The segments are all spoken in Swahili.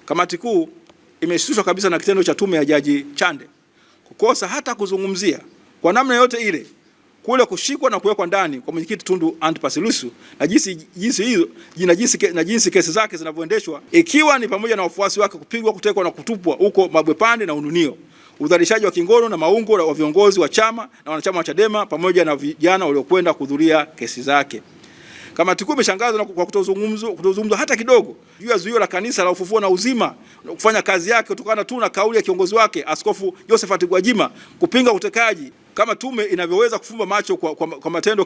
Kamati kuu imeshtushwa kabisa na kitendo cha tume ya Jaji Chande kukosa hata kuzungumzia kwa namna yote ile kule kushikwa na kuwekwa ndani kwa mwenyekiti Tundu Antipas Lissu na jinsi kesi zake zinavyoendeshwa, ikiwa ni pamoja na wafuasi wake kupigwa, kutekwa na kutupwa huko Mabwepande na Ununio, udhalilishaji wa kingono na maungo wa viongozi wa chama na wanachama wa Chadema pamoja na vijana waliokwenda kuhudhuria kesi zake. Kamati kuu imeshangazwa kwa kutozungumzwa hata kidogo juu ya zuio la kanisa la Ufufuo na Uzima kufanya kazi yake kutokana tu na kauli ya kiongozi wake Askofu Josephat Gwajima kupinga utekaji. Kama tume inavyoweza kufumba macho kwa matendo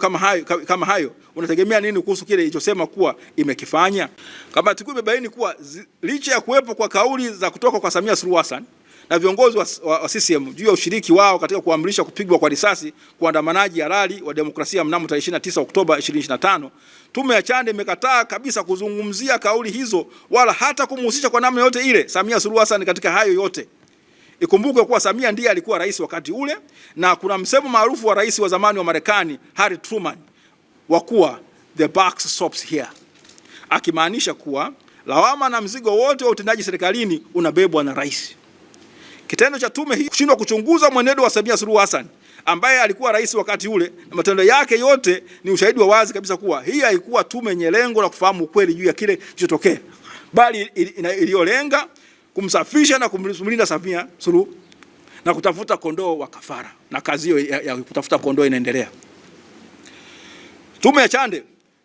kama hayo, unategemea nini kuhusu kile ilichosema kuwa imekifanya? Kamati kuu imebaini kuwa licha ya kuwepo kwa kauli za kutoka kwa Samia Suluhu Hassan na viongozi wa CCM juu ya ushiriki wao katika kuamrisha kupigwa kwa risasi kwa waandamanaji halali wa demokrasia mnamo 29 Oktoba 2025, tume ya Chande imekataa kabisa kuzungumzia kauli hizo wala hata kumhusisha kwa namna yote ile Samia Suluhu Hassan katika hayo yote. Ikumbuke kuwa Samia ndiye alikuwa rais wakati ule, na kuna msemo maarufu wa rais wa zamani wa Marekani Harry Truman wa kuwa the buck stops here, akimaanisha kuwa lawama na mzigo wote wa utendaji serikalini unabebwa na rais. Kitendo cha tume hii kushindwa kuchunguza mwenendo wa Samia Suluhu Hassan ambaye alikuwa rais wakati ule na matendo yake yote ni ushahidi wa wazi kabisa kuwa hii haikuwa tume yenye lengo la kufahamu ukweli juu ya kile kilichotokea, bali iliyolenga kumsafisha na kumlinda Samia Suluhu na kutafuta kondoo wa kafara, na kazi hiyo ya kutafuta kondoo inaendelea. Tume ya Chande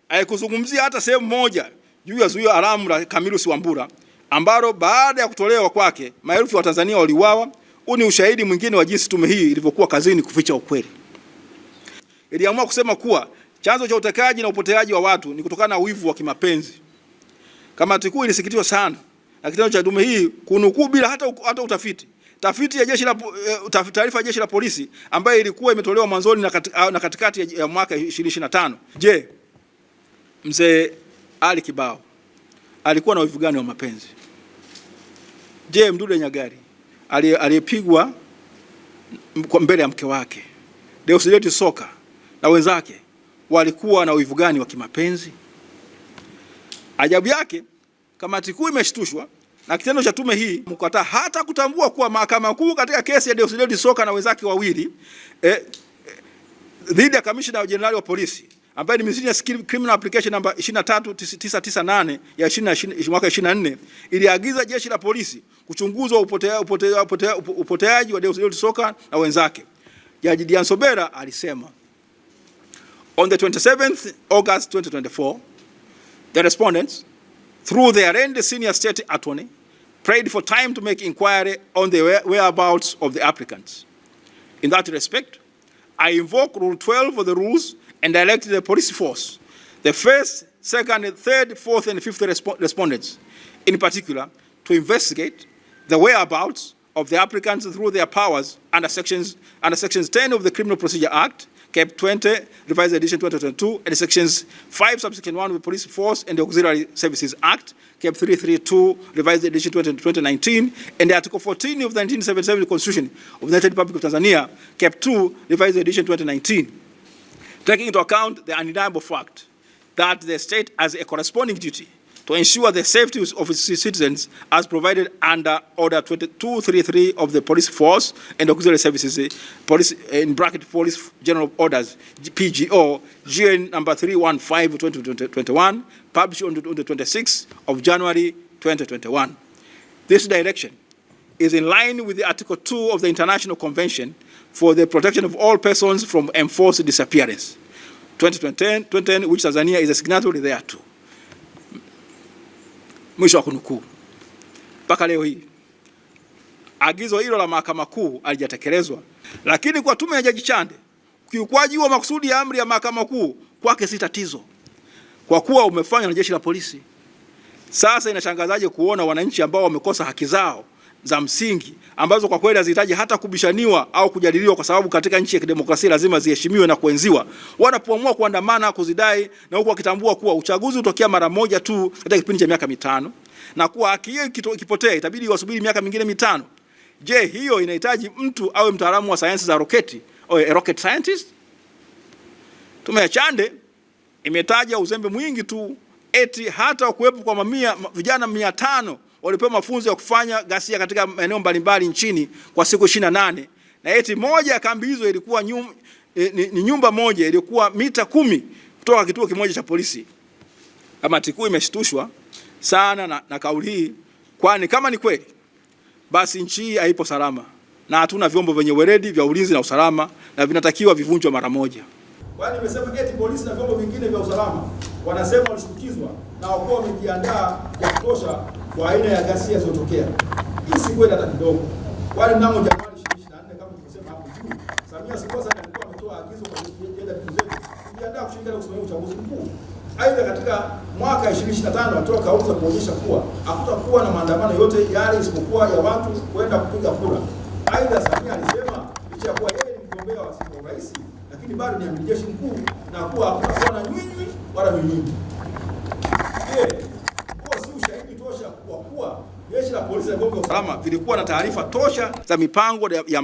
haikuzungumzia hata sehemu moja juu ya zuio haramu la Camillus Wambura ambalo baada ya kutolewa kwake maelfu ya Watanzania waliuawa. Huu ni ushahidi mwingine wa jinsi tume hii ilivyokuwa kazini kuficha ukweli. Iliamua kusema kuwa chanzo cha utekaji na upoteaji wa watu ni kutokana na wivu wa kimapenzi. Kamati kuu ilisikitishwa sana na kitendo cha tume hii kunukuu bila hata utafiti taarifa ya jeshi la polisi ambayo ilikuwa imetolewa mwanzoni na katikati ya mwaka 2025. Je, mzee Ali Kibao alikuwa na wivu gani wa mapenzi? Je, Mdude Nyagali aliyepigwa mbele ya mke wake Deusdedith Soka na wenzake walikuwa na wivu gani wa kimapenzi? Ajabu yake, kamati kuu imeshtushwa na kitendo cha tume hii mkataa hata kutambua kuwa Mahakama Kuu katika kesi ya Deusdedith Soka na wenzake wawili dhidi ya kamishna jenerali wa polisi ambaye ni Miscellaneous Criminal Application number 23998 ya mwaka 2024 iliagiza jeshi la polisi kuchunguzwa upoteaji wa Deusdedith Soka na wenzake. Jaji Dian Sobera alisema, on the 27th August 2024, the respondents, through their arraigned senior state attorney, prayed for time to make inquiry on the whereabouts of the applicants. In that respect, I invoke Rule 12 of the rules and directed the police force, the first, second, third, fourth, and fifth respondents, in particular, to investigate the whereabouts of the applicants through their powers under sections 10 of the Criminal Procedure Act, Cap 20, Revised Edition 2022, and sections 5, subsection 1 of the Police Force and the Auxiliary Services Act, Cap 332, Revised Edition 2019, and Article 14 of the 1977 Constitution of the United Republic of Tanzania, Cap 2, Revised Edition 2019. Taking into account the undeniable fact that the state has a corresponding duty to ensure the safety of its citizens as provided under Order 2233 of the Police Force and Auxiliary Services, Police Police General Orders, PGO, GN number 315/2021, published on the 26th of January 2021. This direction is in line with the Article 2 of the International Convention for the Protection of All Persons from Enforced Disappearance, 2010, which Tanzania is a signatory thereto. Mwisho wa kunukuu. Mpaka leo hii agizo hilo la Mahakama Kuu halijatekelezwa, lakini kwa tume ya Jaji Chande ukiukwaji wa makusudi ya amri ya Mahakama Kuu kwake si tatizo, kwa kuwa umefanywa na jeshi la polisi. Sasa inashangazaje kuona wananchi ambao wamekosa haki zao za msingi ambazo kwa kweli hazihitaji hata kubishaniwa au kujadiliwa, kwa sababu katika nchi ya kidemokrasia lazima ziheshimiwe na kuenziwa, wanapoamua kuandamana kuzidai, na huku wakitambua kuwa uchaguzi utokea mara moja tu katika kipindi cha miaka mitano, na kuwa haki hiyo ikipotea itabidi wasubiri miaka mingine mitano. Je, hiyo inahitaji mtu awe mtaalamu wa sayansi za roketi au rocket scientist? Tume ya Chande imetaja uzembe mwingi tu, eti hata kuwepo kwa vijana 500 walipewa mafunzo ya kufanya ghasia katika maeneo mbalimbali nchini kwa siku 28, na eti moja ya kambi hizo ilikuwa ni nyumba moja ilikuwa mita 10 kutoka kituo kimoja cha polisi. Kamati kuu imeshtushwa sana na kauli hii, kwani kama ni kweli basi nchi hii haipo salama na hatuna vyombo vyenye weledi vya ulinzi na usalama na vinatakiwa vivunjwe mara moja. Kwani nimesema eti polisi na vyombo vingine vya usalama wanasema walishtukizwa na wako wamejiandaa ya kutosha kwa aina ya ghasia zilizotokea. Hii si kweli hata kidogo. Wale mnamo Januari 2024 kama tulivyosema hapo juu, Samia Suluhu Hassan alikuwa ametoa agizo kwa ajenda vitu zetu kujiandaa kushiriki na kusimamia uchaguzi mkuu. Aidha, katika mwaka 2025 atoa kauli za kuonyesha kuwa hakutakuwa na maandamano yote yale isipokuwa ya watu kwenda kupiga kura. Aidha, Samia alisema licha ya kuwa yeye ni mgombea wa urais, lakini bado ni amiri jeshi mkuu na kuwa hakutakuwa na nyinyi wala minyinyi. Kwa si ushahidi tosha kwa kuwa jeshi la polisi na vyombo vya usalama vilikuwa na taarifa tosha za mipango ya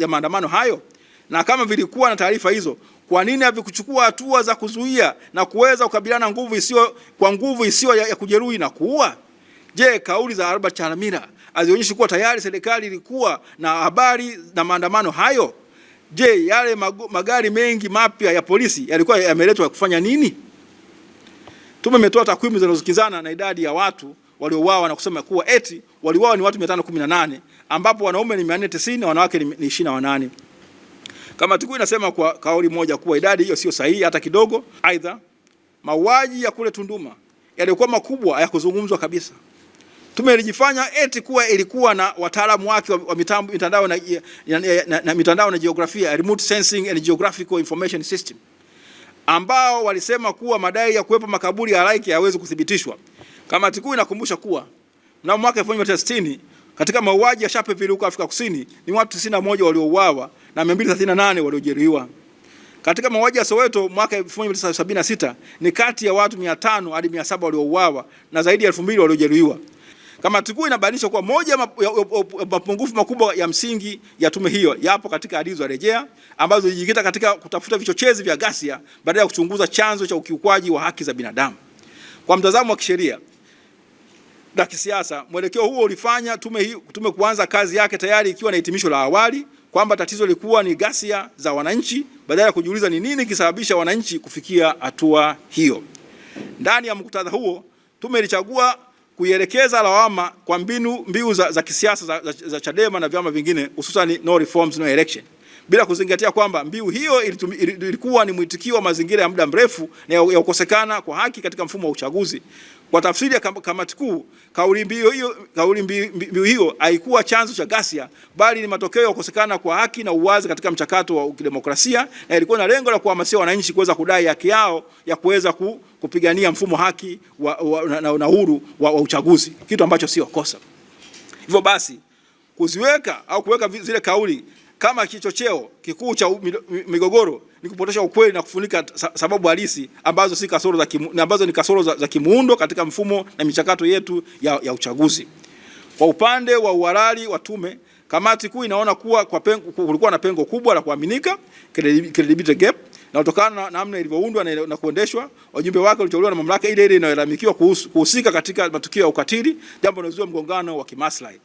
maandamano hayo? Na kama vilikuwa na taarifa hizo, kwa nini havikuchukua hatua za kuzuia na kuweza kukabiliana kwa nguvu isiyo ya kujeruhi na kuua? Je, kauli za Albert Chalamila hazionyeshi kuwa tayari serikali ilikuwa na habari na maandamano hayo? Je, yale magari mengi mapya ya polisi yalikuwa yameletwa kufanya nini? Tume imetoa takwimu zinazokinzana na idadi ya watu waliouawa na kusema kuwa eti waliuawa ni watu 518 ambapo wanaume ni 490 na wanawake ni 28. Kamati kuu inasema kwa kauli moja kuwa idadi hiyo sio sahihi hata kidogo. Aidha, mauaji ya kule Tunduma yalikuwa makubwa hayakuzungumzwa kabisa. Tume ilijifanya eti kuwa ilikuwa na wataalamu wake wa mitandao na jiografia, remote sensing and geographical information system, ambao walisema kuwa madai ya kuwepo makaburi ya halaiki hayawezi kuthibitishwa. Kamati kuu inakumbusha kuwa mnamo mwaka 1960 katika mauaji ya Sharpeville huko Afrika Kusini ni watu 91 waliouawa na 238 waliojeruhiwa. Katika mauaji ya Soweto mwaka 1976 ni kati ya watu 500 hadi 700 waliouawa na zaidi ya 2000 waliojeruhiwa. Kamati kuu inabainisha kuwa moja mapungufu makubwa ya msingi ya tume hiyo yapo katika hadithi za rejea ambazo zilijikita katika kutafuta vichochezi vya ghasia badala ya kuchunguza chanzo cha ukiukwaji wa haki za binadamu. Kwa mtazamo wa kisheria na kisiasa, mwelekeo huo ulifanya tume kuanza kazi yake tayari ikiwa na hitimisho la awali kwamba tatizo lilikuwa ni ghasia za wananchi badala ya kujiuliza ni nini kisababisha wananchi kufikia hatua hiyo. Ndani ya muktadha huo, tume ilichagua kuielekeza lawama kwa mbiu za kisiasa za Chadema na vyama vingine, hususan no reforms no election, bila kuzingatia kwamba mbiu hiyo ilikuwa ni mwitikio wa mazingira ya muda mrefu na ya kukosekana kwa haki katika mfumo wa uchaguzi. Kwa tafsiri ya kamati kuu, kauli mbiu hiyo haikuwa chanzo cha ghasia, bali ni matokeo ya kukosekana kwa haki na uwazi katika mchakato wa kidemokrasia, na ilikuwa na lengo la kuhamasisha wananchi kuweza kudai haki yao ya kuweza kupigania mfumo haki na uhuru wa uchaguzi, kitu ambacho sio kosa. Hivyo basi kuziweka au kuweka zile kauli kama kichocheo kikuu cha migogoro ni kupotosha ukweli na kufunika sababu halisi ambazo ni kasoro za kimuundo katika mfumo na michakato yetu ya uchaguzi. Kwa upande wa uhalali wa tume, kamati kuu inaona kuwa kulikuwa na pengo kubwa la kuaminika, credibility gap, na kutokana na namna ilivyoundwa na kuendeshwa, wajumbe wake waliteuliwa na mamlaka ile inayolalamikiwa kuhusika katika matukio ya ukatili, jambo linalozua mgongano wa kimaslahi.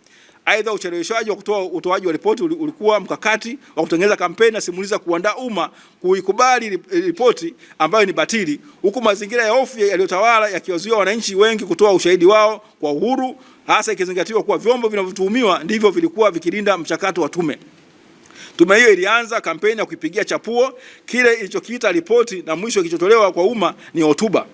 Aidha, ucheleweshaji wa utoaji wa ripoti ulikuwa mkakati wa kutengeneza kampeni na simuliza kuandaa umma kuikubali ripoti ambayo ni batili, huku mazingira ya hofu yaliyotawala yakiwazuia wananchi wengi kutoa ushahidi wao kwa uhuru, hasa ikizingatiwa kuwa vyombo vinavyotuhumiwa ndivyo vilikuwa vikilinda mchakato wa tume. Tume hiyo ilianza kampeni ya kuipigia chapuo kile ilichokiita ripoti na mwisho kilichotolewa kwa umma ni hotuba.